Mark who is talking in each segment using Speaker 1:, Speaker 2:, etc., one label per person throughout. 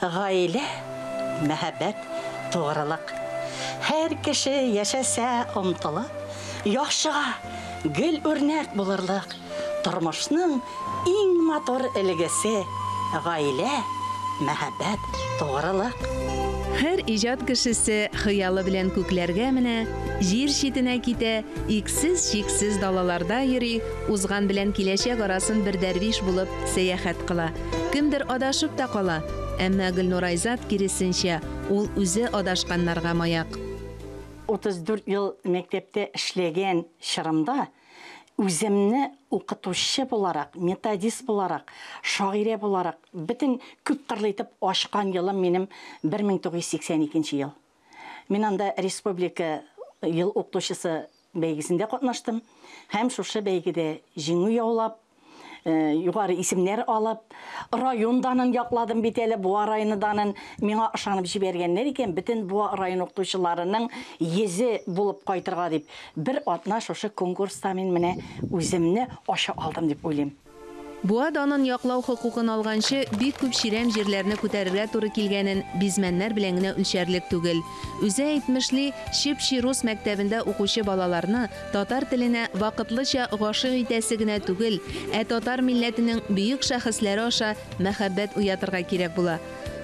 Speaker 1: Gaile, mehabbet, doğruluk. Her kişi yaşasa umtulu, yaşığa gül örnek bulurluk. Turmuşның en motor ilgisi gaile, mehabbet, doğruluk.
Speaker 2: Her ijod kişisi hıyалы bilen көкләргә менә, җир читенә китә, иксез-чиксез далаларда йөри, узган белән киләчәк арасын бер дәрвиш булып сәяхәт кыла. Кемдер адашып та кала, әмма Гөлнур Айзат киресенчә, ул үзе адашканнарга маяк.
Speaker 1: 34 ел мектепте эшләгән чорымда үземне укытучы буларак, методист буларак, шагыйрә буларак бөтен күп кырлы итеп ачкан елым минем 1982 ел. Мин анда республика ел укытучысы бәйгесендә катнаштым. Һәм шушы бәйгедә җиңү яулап, югары исемнәр алып, районданын якладым бит әле, Буа районыннан миңа ышанып җибәргәннәр икән, бөтен Буа район укытучыларының йөзе булып кайтырга дип. Бер атна шушы конкурста мин менә үземне аша алдым дип уйлыйм.
Speaker 2: Буа данын яклау хукукын алганчы бик күп чирәм җирләрне күтәрергә туры килгәнен бизмәннәр белән генә үлчәрлек түгел. Үзе әйтмешли, Шипши рус мәктәбендә укучы балаларны татар теленә вакытлыча гашык итәсе генә түгел, татар милләтенең бөек шәхесләре аша мәхәббәт уятырга кирәк була.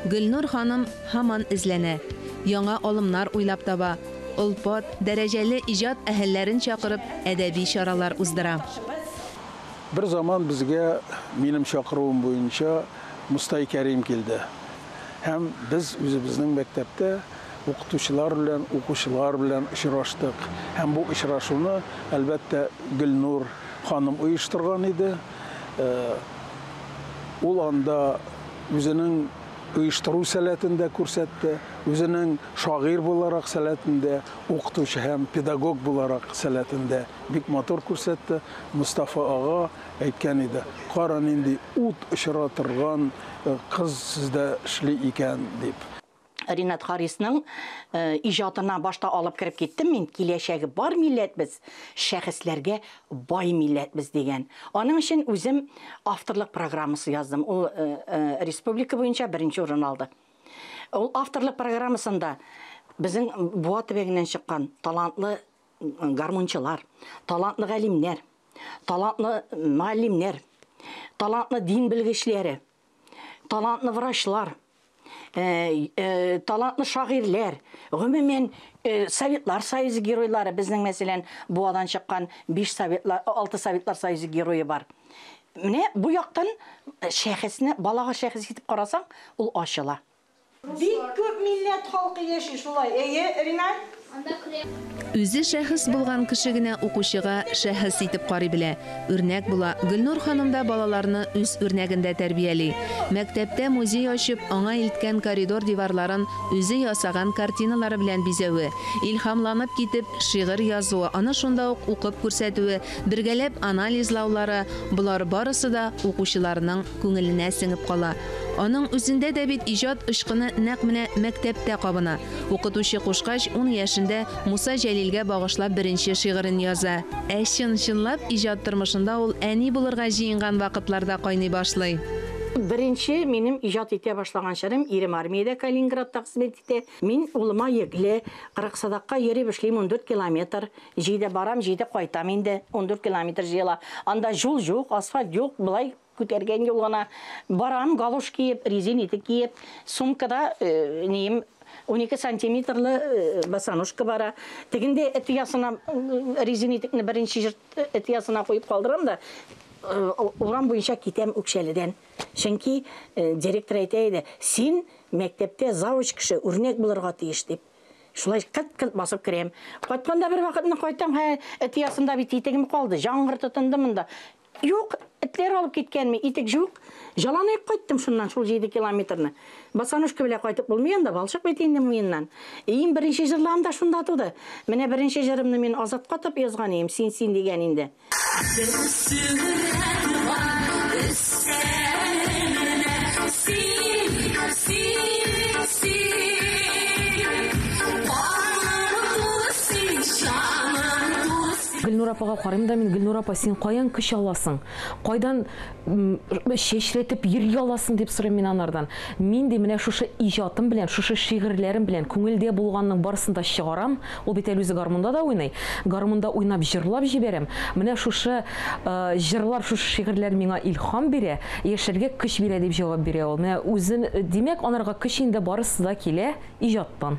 Speaker 2: Гөлнур ханым һаман эзләнә. Яңа алымнар уйлап таба. Олпат, дәрәҗәле иҗат әһелләрен чакырып, әдәби чаралар уздыра.
Speaker 3: Bir zaman bizge benim çakırığım boyunca Mustay Kerim geldi. Hem biz özümüzün mektepte okutuşlar bilen işraştık. Hem bu işraşını elbette Gülnur hanım uyuşturgan idi. O anda özünün uyuşturucu sәләтендә күрсәтте, үзенең шагыйрь буларак сәләтендә, укытучы һәм педагог буларак сәләтендә бик матур күрсәтте. Мустафа ага әйткән иде, "Кара нинди ут ишара торган кыз сездә эшли икән" дип.
Speaker 1: Ринат Харисның иҗатына башта алып кирип киттем мин. Киләчәге бар милләтбез, шәхесләргә бай милләтбез дигән. Аның өчен үзем авторлык программасы яздым. Ул республика буенча беренче урын алды. Ул авторлык программасында безнең Буа төбәгеннән чыккан талантлы гармончылар, талантлы галимнәр, талантлы муаллимнәр, талантлы дин белгечләре, талантлы врачлар, талантлы шагыйрьләр, гомумән Советлар Союзы геройлары, безнең мәсәлән Буадан чыккан 6 Советлар Союзы герое бар. Менә бу яктан шәхесне, балага шәхес итеп карасаң, ул ачыла. Бик күп милләт халкы яши шулай. Ринат?
Speaker 2: Үзе шәхес булган кеше генә укучыга шәхес итеп карый белә. Үрнәк була. Гөлнур ханым да балаларны үз үрнәгендә тәрбияли. Мәктәптә музей ачып, аңа илткән коридор диварларын үзе ясаган картиналары белән бизәүе, илһамланып китеп шигырь язуы, аны шунда ук укып күрсәтүе, бергәләп анализлаулары, булар барысы да укучыларның күңеленә сеңеп кала. Аның үзендә дә бит иҗат ышкыны нәкъ менә мәктәптә кабына. Укытучы кушкач 10 яшендә Муса Җәлилгә багышлап беренче шигырен яза. Чынлап иҗат тормышында ул әни булырга җыенган вакытларда кайный башлый.
Speaker 1: Беренче минем иҗат итә башлаган чорым ирем армиядә Калининградта хезмәт итә. Мин улыма йөкле 40 садакка йөреп эшлим 14 километр. Җыйда барам, җыйда кайтам инде 14 километр җыела. Анда жол юк, асфальт юк, булай күтәргән юлына барам, галош киеп, резин итек киеп, сумкада нем 12 сантиметрлы басанушка бара. Тегенде этиясына резин итекне беренче җир этиясына куеп калдырам да, урам буенча китәм Үкшәледән. Чөнки директор әйтә иде, син мәктәптә завуч кеше үрнәк булырга тиеш дип. Шулай кыт-кыт басып керәм. Кайтканда бер вакытны кайтам, этиясында бит итегем калды, яңгыр тотынды монда. Юк, этләр алып киткәнме, итек юк. Жаланып кайттым шуннан, шул 7 километрны. Басанушка белән кайтып булмый да, балчык бит инде муеннан. Иң беренче җырларым да шунда туды. Менә беренче җырымны мин Азатка тап язган идем, син дигән инде.
Speaker 4: Гөлнур апага карыйм да, мен Гөлнур апа, сен каян көч аласың? Кайдан шешретип йөргә аласың дип сорыйм мин анардан. Мин дә менә шушы иҗатым белән, шушы шигырьләрем белән күңелдә булганның барысын да чыгарам. Ул бит әле үзе гармунда да уйный. Гармунда уйнап җырлап җибәрәм. Менә шушы җырлар, шушы шигырьләр миңа илһам бирә, яшәргә көч бирә дип җавап бирә ул. Менә үзен, димәк, анарга көч инде барысы да килә иҗаттан.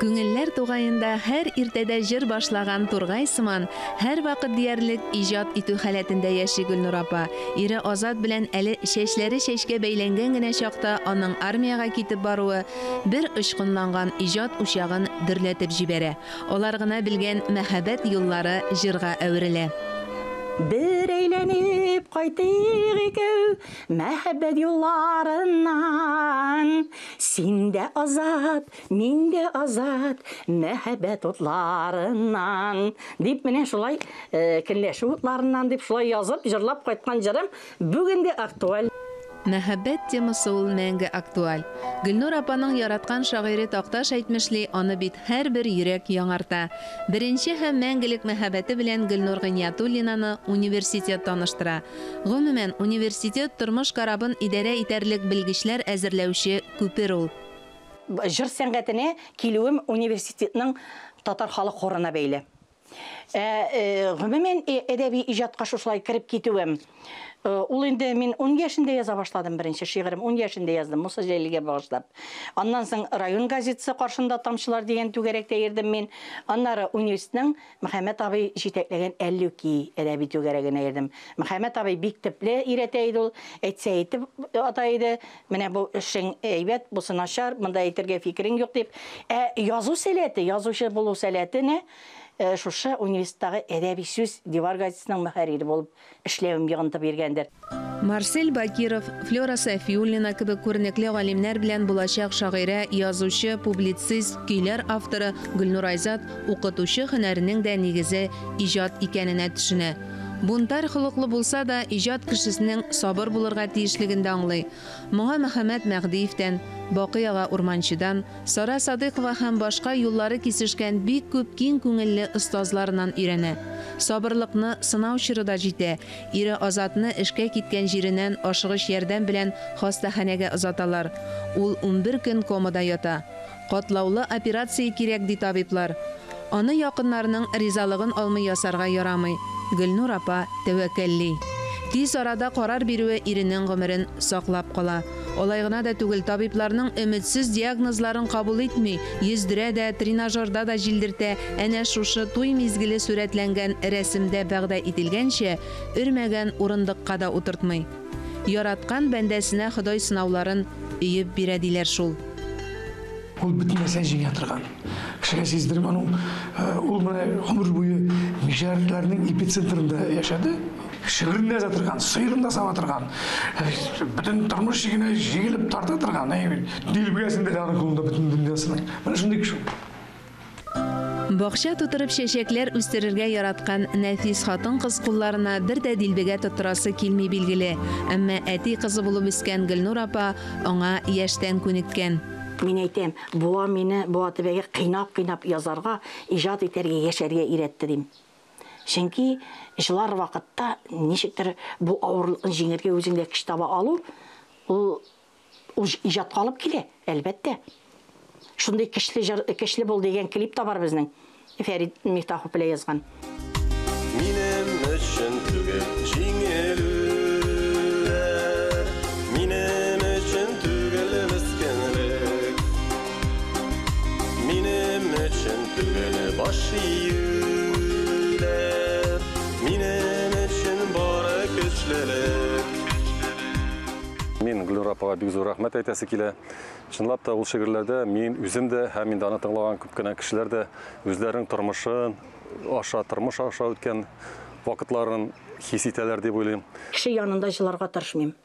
Speaker 2: Күңелләр тугайында һәр иртәдә җыр башлаган Тургай сыман, һәр вакыт диярлек иҗат итү халәтендә яши Гөлнур апа. Ире Азат белән әле чәчләре чәчкә бәйләнгән генә чакта аның армияга китеп баруы бер очкынланган иҗат учагын дөрләтеп җибәрә. Алар гына белгән мәхәббәт юллары җырга әверелә.
Speaker 1: Bir eğlenip kaytık ikev мәхәббәт юлларынан. Син дә азат, мин дә азат, мәхәббәт утларынан. Дип менә шулай көнләшү утларынан дип шулай язып, җырлап кайткан җырым бүген дә актуаль.
Speaker 2: Мәхәббәт темасы ул мәңге актуаль. Гөлнур апаның яраткан шагыйре Такташ әйтмешли, аны бит һәрбер йөрәк яңарта. Беренче һәм мәңгелек мәхәббәте белән Гөлнур Гыйниятуллинаны университет таныштыра. Гомумән, университет тормыш карабын идарә итәрлек белгечләр әзерләүче күпер ул.
Speaker 1: Җыр сәнгатенә килүем университетның татар халык хорына бәйле. Гомумән әдәби иҗатка шулай кирип китүем. Ул инде мин 10 яшендә яза башладым беренче шигырем, 10 яшендә яздым, Муса Җәлилгә багышлап. Аннан соң район газетасы каршында тамчылар дигән түгәрәктә йөрдем мин. Аннары университетның Мөхәммәд абый җитәкләгән Әллүки әдәби түгәрәгенә йөрдем. Мөхәммәд абый бик төпле өйрәтә иде ул, әйтсә әйтеп ата иде. Менә бу эшең әйбәт, бусы начар, монда әйтергә фикерең юк дип. Язу сәләте, язучы булу сәләтенә шушы университеттагы әдәби сүз дивар газетасының мөхәррире булып эшләвем йогынты биргәндер.
Speaker 2: Марсель Бакиров, Флора Сафиуллина кебек күренекле галимнәр белән булачак шагыйрә, язучы, публицист, көйләр авторы Гөлнур Айзат укытучы һөнәренең дә нигезе иҗат икәненә төшенә. Бунтар холыклы булса да, иҗат кешесенең сабыр булырга тиешлеген дә аңлый. Моңа Мөхәммәд Мәгдиевтән, Бакый ага Урманчыдан, Сара Садыйкова һәм башка юллары кисешкән бик күп киң күңелле остазларыннан өйрәнә. Сабырлыкны сынау чорында җитә. Ире Азатны эшкә киткән җиреннән ашыгыч ярдәм белән хастаханәгә озаталар. Ул 11 көн комада ята. Катлаулы операция кирәк ди табиблар. Аны якыннарының ризалыгын алмый ясарга ярамый. Гөлнур апа тәвәккәлли. Тиз арада карар бирүе иренең гомерен саклап кала. Алай гына да түгел, табибларның өметсез диагнозларын кабул итми, йөздерә дә, тренажерда да җилдертә. Әнә шушы туй мизгеле сурәтләнгән рәсемдә вәгъдә ителгәнчә, өрмәгән урындыкка да утыртмый. Яраткан бәндәсенә Ходай сынауларын өеп бирә диләр шул.
Speaker 5: Ул бөтен нәрсәне җиңә торган. Кешегә сиздерим, ул менә гомер буе мишәрләрнең эпицентрында яшәде. Шигырында яза торган, сыйрында саба торган. Бөтен тормыш җигенә җигелеп тарта торган. Дилбегәсендә ягын кулында бөтен дөньясының. Менә шундый кеше.
Speaker 2: Бакча тутырып чәчәкләр үстерергә яраткан нәфис хатын-кыз кулларына бер дә дилбегә тутырасы килми билгеле. Әмма әти кызы булып үскән Гөлнур апа аңа яшьтән күнеккән.
Speaker 1: Мин әйтәм, буа мине буа төбәгә кыйнап язарга, иҗат итәргә, яшәргә өйрәтте дим. Чөнки җылар вакытта ничектер бу авырлыкны җиңәргә үзеңдә көч таба алу, ул иҗатка алып килә, әлбәттә. Шундый көчле бул дигән клип та бар безнең. Фәрит Мифтахов белән язган.
Speaker 6: Минем өчен түгел җиңелүләр, минем өчен түгел мескенлек, минем өчен түгел баш июләр, минем өчен бары көчлелек.
Speaker 7: Мин Гөлнур апага бик зур рәхмәт әйтәсе килә. Чынлап та ул шигырьләрдә мин үзем дә һәм инде аны тыңлаган күп кенә кешеләр дә үзләренең тормыш аша үткән вакытларын хис итәләр дип уйлыйм.
Speaker 1: Кеше янында җыларга тырышмыйм.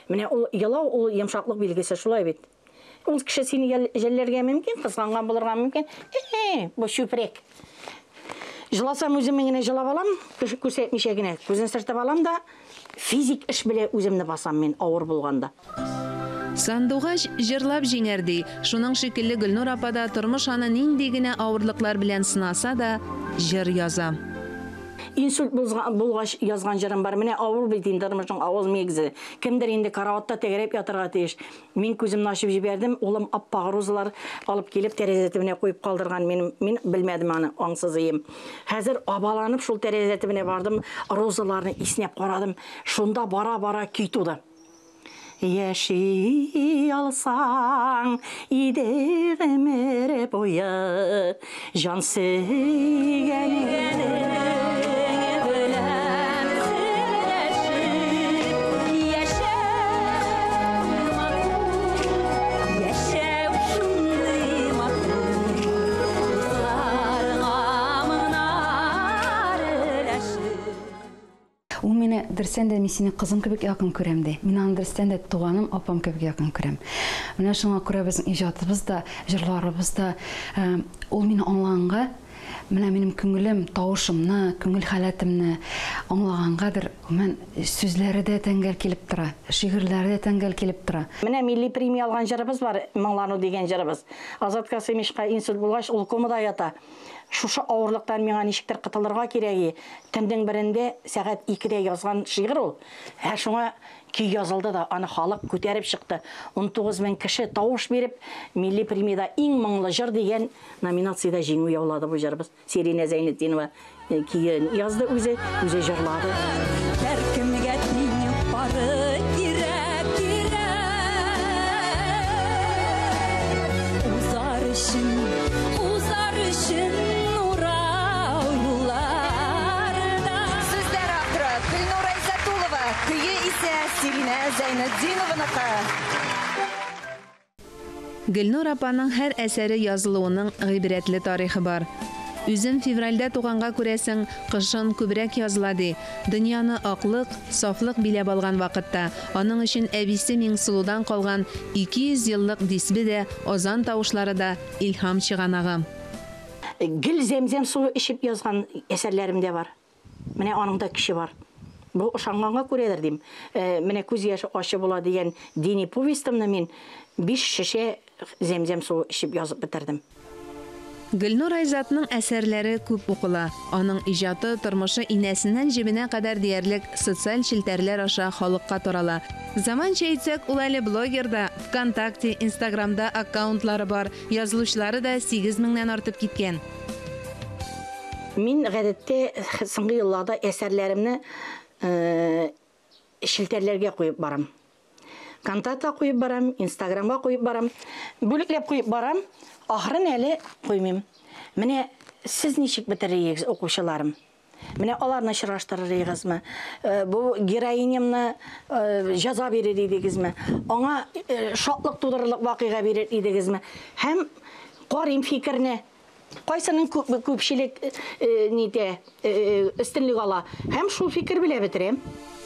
Speaker 1: Менә ул елау, ул йомшаклык билгесе шулай бит. Ул кеше сине жәлләргә мөмкин, кызганган булырга мөмкин. Бу шүпрәк. Җыласам үземне генә җылап алам, күрсәтмичә генә күзен сыртып алам да, физик эш белән үземне басам мин авыр булганда.
Speaker 2: Сандугач җырлап җиңәрди. Шуның шикелле Гөлнур апа да тормыш аны нинди генә авырлыклар белән сынаса да җыр яза.
Speaker 1: инсульт булгач язган җырым бар. Менә авыр бит инде тормышның авыз мегзе. Кемдер инде караватта тәгәрәп ятырга тиеш. Мин күземне ачып җибәрдем, улым аппак розалар алып килеп тәрәзә төбенә куеп калдырган. Мин белмәдем аны, аңсыз ием. Хәзер абаланып шул тәрәзә төбенә бардым, розаларны иснәп карадым. Шунда бара-бара көй туды. Яши алсаң иде гомер буе, жан сөйгәнеңне белән сөйләшеп, яшәү шундый матур, кызларга монар өләшеп.
Speaker 8: Ул мине дөрестән дә мин сине кызым кебек якын күрәм ди. Мин аны дөрестән дә туганым, апам кебек якын күрәм. Менә шуңа күрә безнең иҗатыбыз да, җырларыбыз да ул мине аңлаганга, менә минем күңелем, тавышымны, күңел халәтемне аңлагангадыр, мен сүзләре дә тәңгәл килеп тора, шигырьләре дә тәңгәл килеп тора.
Speaker 1: Менә милли премия алган җырыбыз бар, моңлану дигән җырыбыз. Азат Касыймовка инсульт булгач, ул комада ята. Шушы авырлыктан миңа ничектер кытылырга кирәк. Төндең берендә сәгать 2дә язган шигырь ул. Шуңа көй язылды да, аны халык күтәреп чыкты. 19,000 кеше тавыш биреп, милли премияда иң моңлы җыр дигән номинациядә җиңү яулады бу җырыбыз. Серина Зәйнетдинова көйен язды, үзе җырлады. Һәркемгә тиңеп бары кирәк. Узар өчен Серина Зәйнетдинованыка.
Speaker 2: Гөлнур апаның һәр әсәре язылуының гыйбрәтле тарихы бар. Үзем февральдә туганга күрәсең, кышын күбрәк язылады. Дөньяны аклык, сафлык биләп алган вакытта, аның өчен әбисе Миңсылудан калган 200 еллык дисбе дә, азан тавышлары да илһам чыганагы.
Speaker 1: Гел зәмзәм суы ишеп язган әсәрләрем дә бар. Менә аның да кеше бар. Бу ошанганга күрәдер дим. Менә күз яшы ачы була дигән дини повестымны мин 5 шешә зәмзәм суы ишеп язып бетердем.
Speaker 2: Гөлнур Айзатның әсәрләре күп укыла. Аның иҗаты, тормышы инәсеннән җибенә кадәр диярлек социаль челтәрләр аша халыкка тарала. Заманча әйтсәк, ул әле блогерда, ВКонтакте, Инстаграмда аккаунтлары бар, язылучылары да 8000-нән артып киткән.
Speaker 1: Мин гадәттә соңгы елларда әсәрләремне шелтәрләргә куеп барам. Контактка куеп барам, Инстаграмга куеп барам, бүлекләп куеп барам, ахырын әле куймыйм. Менә сез ничек бетерегез, укучыларым? Менә аларны очраштырырыгызмы? Бу героинямны җаза бирер идегезме? Аңа шатлык тудырырлык вакыйга бирер идегезме? Һәм карыйм фикерне. Кайсының күпчелек нидә өстенлек ала? Һәм шул фикер белән бетерәм.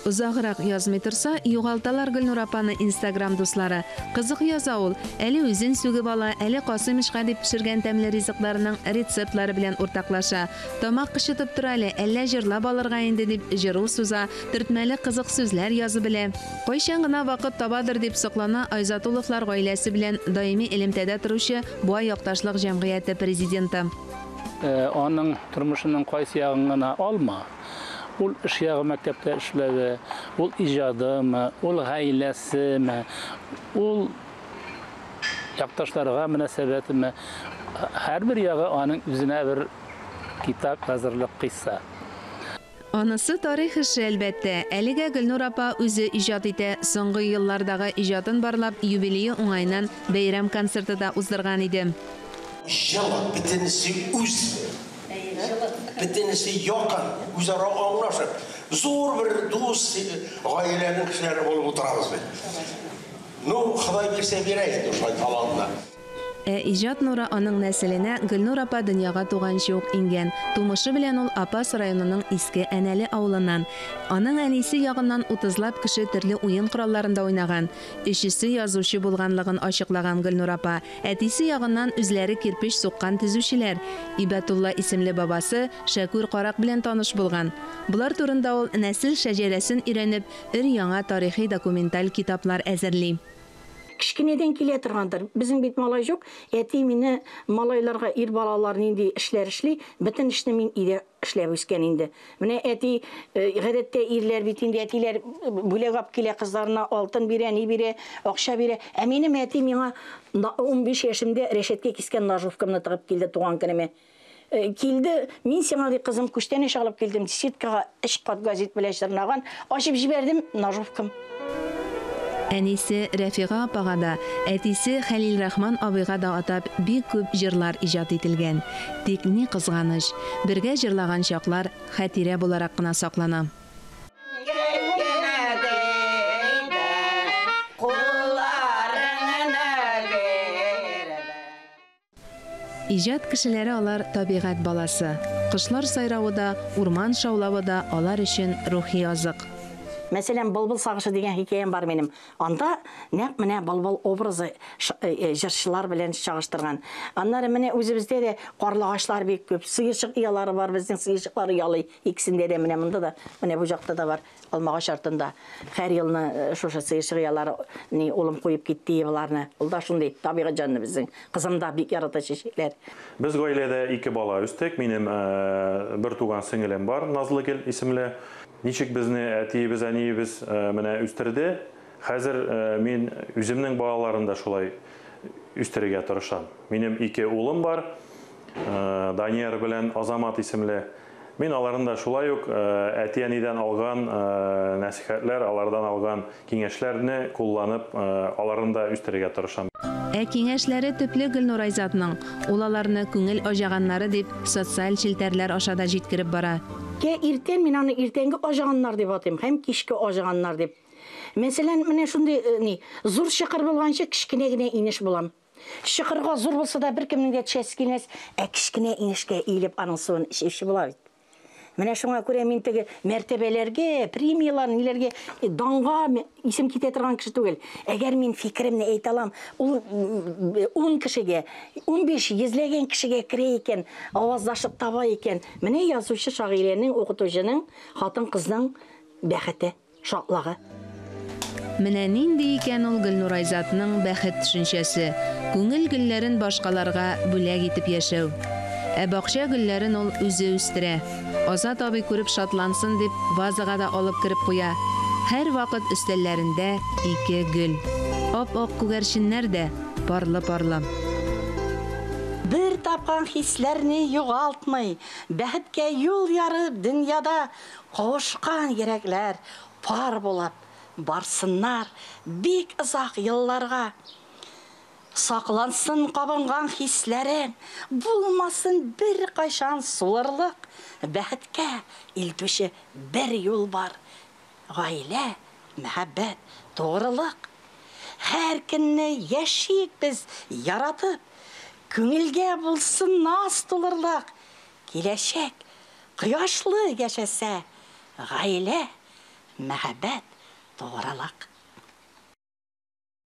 Speaker 2: Узаграк язмый торса, югалталар Гөлнур апаны Инстаграм дуслары. Кызык яза ул, әле үзен сүгеп ала, әле Касыймовка дип пешергән тәмле ризыкларының рецептлары белән уртаклаша. Тамак кычытып тора әллә җырлап алырга инде дип җыру суза, төртмәле кызык сүзләр язы белә. Кайчан гына вакыт табадыр дип соклана Айзатуловлар гаиләсе белән даими элемтәдә торучы Буа якташлык җәмгыяте президенты.
Speaker 9: Аның тормышының кайсы ягын гына алма. Ул эшягы мәктәптә эшләде, ул иҗадымы, ул гаиләсеме, ул якташларга мөнәсәбәтеме, һәрбер ягы аның үзенә бер китап хәзерлек кыйса.
Speaker 2: Анысы тарих эше әлбәттә. Әлегә Гөлнур апа үзе иҗат итә. Соңгы еллардагы иҗатын барлап, юбилее уңайнан бәйрәм концерты да уздырган иде.
Speaker 10: Жылы битенесе үз. Битенесе якын, үзара аңлашып, зур бер дус гаиләнең кешеләре булып утырабыз бит. Ну, Ходай бирсә бирә инде шулай талантны.
Speaker 2: Иҗат нуры аның нәселенә Гөлнур апа дөньяга туганчы ук ингән. Тумышы белән ул Апас районының Иске Әнәле авылыннан. Аның әнисе ягыннан 30лап кеше төрле уен коралларында уйнаган. Өчесе язучы булганлыгын ачыклаган Гөлнур апа. Әтисе ягыннан үзләре кирпеч суккан төзүчеләр. Ибатулла исемле бабасы Шәкүр Карак белән таныш булган. Булар турында ул нәсел шәҗәрәсен өйрәнеп, өр-яңа тарихи документаль китаплар әзерли.
Speaker 1: кішкенеден келе тұрғандар. Біздің бит малай жоқ. Әти мені малайларға ир балаларын инде ішлер ішлей, бүтін ішіне мен иде ішлеп өскен инде. Міне әти ғадетте ирлер бит инде әтилер бөлек ап келе қыздарына алтын бере, не бере, ақша бере. Әменім әти меңа 15 yaşımda reşetke kisken najufkamna tağıp keldi tuğan günüme. Keldi, men seni kızım kuştan iş alıp keldim. Sitkaga iş kat gazet bileştirnağan. Açıp jiberdim najufkam.
Speaker 2: Әнисе Рәфиға апаға да, әтисе Хәлил Рахман абыйға да атап бик күп җырлар иҗат ителгән. Тик ни кызганыч, бергә җырлаган чаклар хәтирә буларак кына саклана. Иҗат кешеләре алар табигать баласы. Кышлар сайравы да, урман шаулавы да алар өчен рухи азык.
Speaker 1: Mesela Bulbul Sağışı деген hikayem var benim. Anda ne bulbul obrazı jırşılar bilen çağıştırgan. Anları mene özümüzde de qarlı ağaçlar bek köp. Sıyırşık iyaları var, bizden sıyırşıkları iyalı. İkisinde de mene bunda da, mene bu жақта da var. Almağa şartında. Her yılını şuşa sıyırşık iyaları olum koyup gitti evlarını. O da şunday, tabiği canlı bizim. Kızım da bek yarata çeşitler.
Speaker 11: Biz gailede 2 bala üstek. Benim bir tuğan singilem var, Nazlıgil isimli. Ничек безне әтиебез, әниебез менә үстерде. Хәзер мин үземнең балаларында шулай үстерергә тырышам. Минем 2 улым бар, Данияр белән Азамат исемле. Мин аларында шулай ук әти-әнидән алган нәсихәтләр, алардан алган киңәшләрне кулланып, аларында үстерергә тырышам.
Speaker 2: Киңәшләре төпле Гөлнур Айзатның улаларны күңел ажаганнары дип социаль челтәрләр ашада җиткереп бара.
Speaker 1: İrten min anı irtengi ajağanlar deb atayım, hem kişki ajağanlar deb. Mesela mene şunday zor şıkır bolgancha kişkinegine iniş bolam. Şıkırga zor bolsa da bir kimning de çeskinес, kişkine inişke eğilip anın suun işi bolar. Mene şuna göre men tege mertebelerge, premiyalar, nelerge danga isim kite turgan kişi түгел. Eğer men fikrimni ayta alam, 10 kişiге, 15 izlеген kişiге kire eken, avazlaşıp taba eken, mene yazışı şagirenin, okutujunun, hatın kızның бәхете, шатлыгы.
Speaker 2: Менә нинди икән ул Гөлнур Айзатның бәхет төшенчәсе, күңел гөлләрен башкаларга бүләк итеп яшәү. Бакча гөлләрен ул үзе үстерә. Азат абый күреп шатлансын дип вазага да алып кирип куя. Һәр вакыт өстәлләрендә 2 гөл. Ап-ак күгәрченнәр дә парлы-парлы.
Speaker 1: Bir tapqan hislәрне югалтмый, бәхеткә юл ярып дөньяда кавышкан йөрәкләр пар булып барсыннар бик озак елларга. Саклансын кабынган хисләрең, булмасын bir кайшан сулырлык. Бәхеткә илтүче бер юл бар. Гаилә, мәхәббәт, тугрылык. Һәр көнне яшик без яратып, күңелгә булсын наз тулырлык. Киләчәк кояшлы яшәсә, гаилә, мәхәббәт, тугрылык.